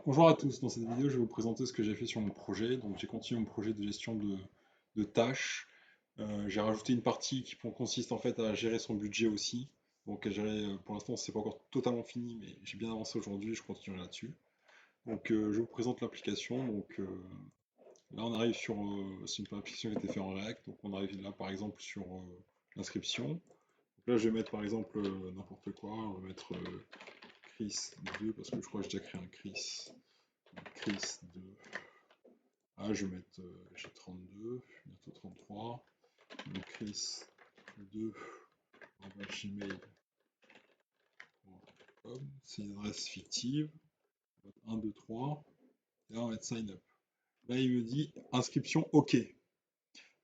Bonjour à tous, dans cette vidéo je vais vous présenter ce que j'ai fait sur mon projet. Donc j'ai continué mon projet de gestion de tâches. J'ai rajouté une partie qui consiste en fait à gérer son budget aussi. Donc à gérer, pour l'instant c'est pas encore totalement fini, mais j'ai bien avancé aujourd'hui, je continuerai là-dessus. Donc je vous présente l'application. Donc là on arrive sur, c'est une application qui a été faite en React, donc on arrive là par exemple sur l'inscription. Donc là je vais mettre par exemple n'importe quoi, on va mettre Chris 2 parce que je crois que j'ai déjà créé un Chris 2. Ah, je vais mettre, j'ai 32, bientôt 33. Donc Chris 2, gmail.com, c'est une adresse fictive. 1, 2, 3. Et là, on va mettre sign up. Là, il me dit inscription OK.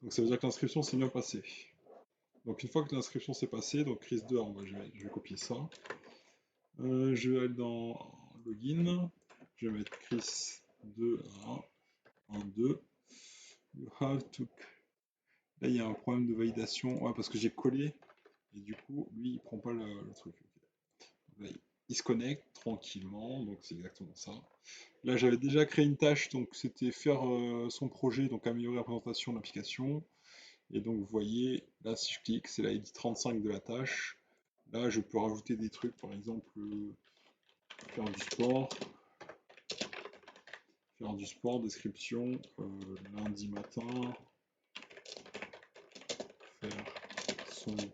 Donc ça veut dire que l'inscription s'est bien passée. Donc une fois que l'inscription s'est passée, donc Chris 2, je vais copier ça. Je vais aller dans login. Je vais mettre Chris 2, 1, 1, 2. You have to. Là, il y a un problème de validation. Ouais, parce que j'ai collé. Et du coup, lui, il prend pas le truc. Là, il se connecte tranquillement. Donc, c'est exactement ça. Là, j'avais déjà créé une tâche. Donc, c'était faire son projet. Donc, améliorer la présentation de l'application. Et donc, vous voyez, là, si je clique, c'est l'ID 35 de la tâche. Là, je peux rajouter des trucs. Par exemple, faire du sport. Faire du sport, description. Lundi matin. Faire son. Je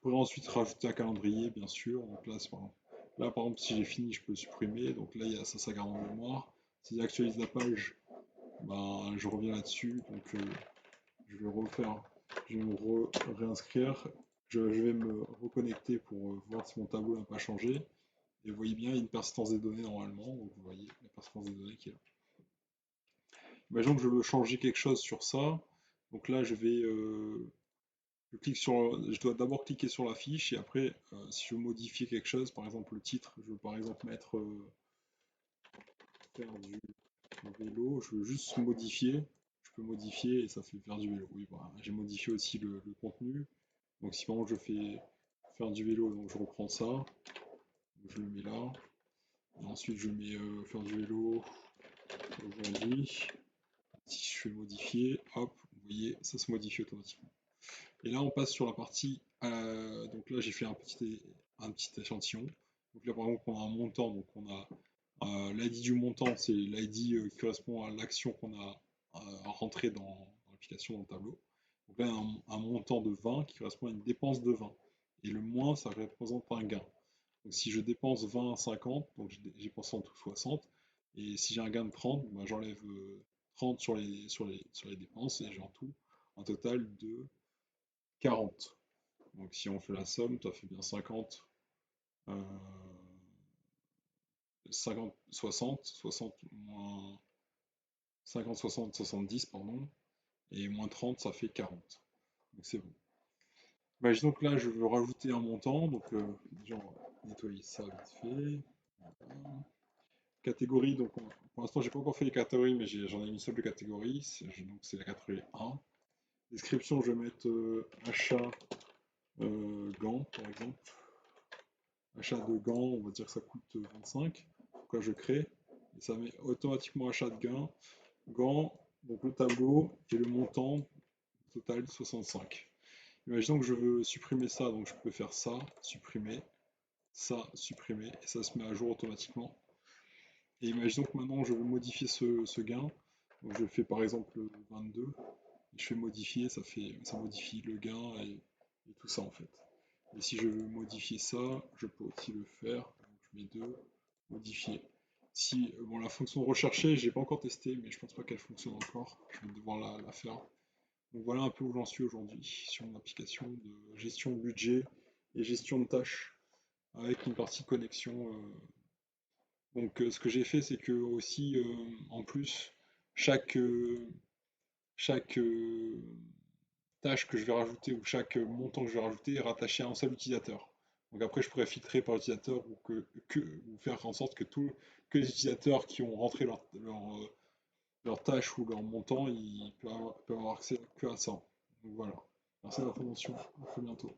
pourrais ensuite rajouter un calendrier, bien sûr. Donc là, par exemple, si j'ai fini, je peux supprimer. Donc là, ça garde en mémoire. Si j'actualise la page, ben, je reviens là-dessus. Donc je vais refaire, je vais me réinscrire. Je vais me reconnecter pour voir si mon tableau n'a pas changé. Et vous voyez bien, il y a une persistance des données normalement. Donc vous voyez la persistance des données qui est là. Imaginons que je veux changer quelque chose sur ça. Donc là, je dois d'abord cliquer sur la fiche et après, si je veux modifier quelque chose, par exemple le titre, je veux par exemple mettre faire du vélo, je veux juste modifier, je peux modifier et ça fait faire du vélo. Oui, voilà. J'ai modifié aussi le contenu. Donc si par exemple je fais faire du vélo, donc je reprends ça, je le mets là, et ensuite je mets faire du vélo aujourd'hui. Si je fais modifier, hop, vous voyez, ça se modifie automatiquement. Et là, on passe sur la partie. Donc là, j'ai fait un petit échantillon. Donc là, par exemple, on a un montant. Donc on a l'ID du montant, c'est l'ID qui correspond à l'action qu'on a rentré dans l'application, dans le tableau. Donc là, un montant de 20 qui correspond à une dépense de 20. Et le moins, ça représente un gain. Donc si je dépense 20 à 50, donc j'ai dépensé en tout 60. Et si j'ai un gain de 30, ben, j'enlève 30 sur les dépenses et j'ai en tout un total de 40. Donc si on fait la somme, ça fait bien 50, 50, 60, 60 moins 50, 60, 70, pardon, et moins 30, ça fait 40. Donc c'est bon. Imaginons que là, je veux rajouter un montant, donc déjà, on va nettoyer ça vite fait. Voilà. Catégorie, donc pour l'instant, j'ai pas encore fait les catégories, mais j'en ai une seule catégorie, donc c'est la catégorie 1. Description, je vais mettre achat gants, par exemple. Achat de gants, on va dire que ça coûte 25. Pourquoi je crée. Et ça met automatiquement achat de gants, donc le tableau et le montant total 65. Imaginons que je veux supprimer ça, donc je peux faire ça, supprimer, et ça se met à jour automatiquement. Et imaginons que maintenant je veux modifier ce gain, donc je fais par exemple 22, et je fais modifier, ça modifie le gain et tout ça en fait. Et si je veux modifier ça, je peux aussi le faire. Donc je mets 2, modifier. Si, bon, la fonction rechercher, j'ai pas encore testé, mais je pense pas qu'elle fonctionne encore. Je vais devoir la faire. Donc voilà un peu où j'en suis aujourd'hui sur mon application de gestion de budget et gestion de tâches avec une partie connexion. Donc ce que j'ai fait, c'est que aussi en plus chaque chaque tâche que je vais rajouter ou chaque montant que je vais rajouter est rattaché à un seul utilisateur. Donc après, je pourrais filtrer par utilisateur ou faire en sorte que les utilisateurs qui ont rentré leur tâche ou leur montant, ils peuvent avoir accès que à ça. Donc voilà. Merci de l'attention. À très bientôt.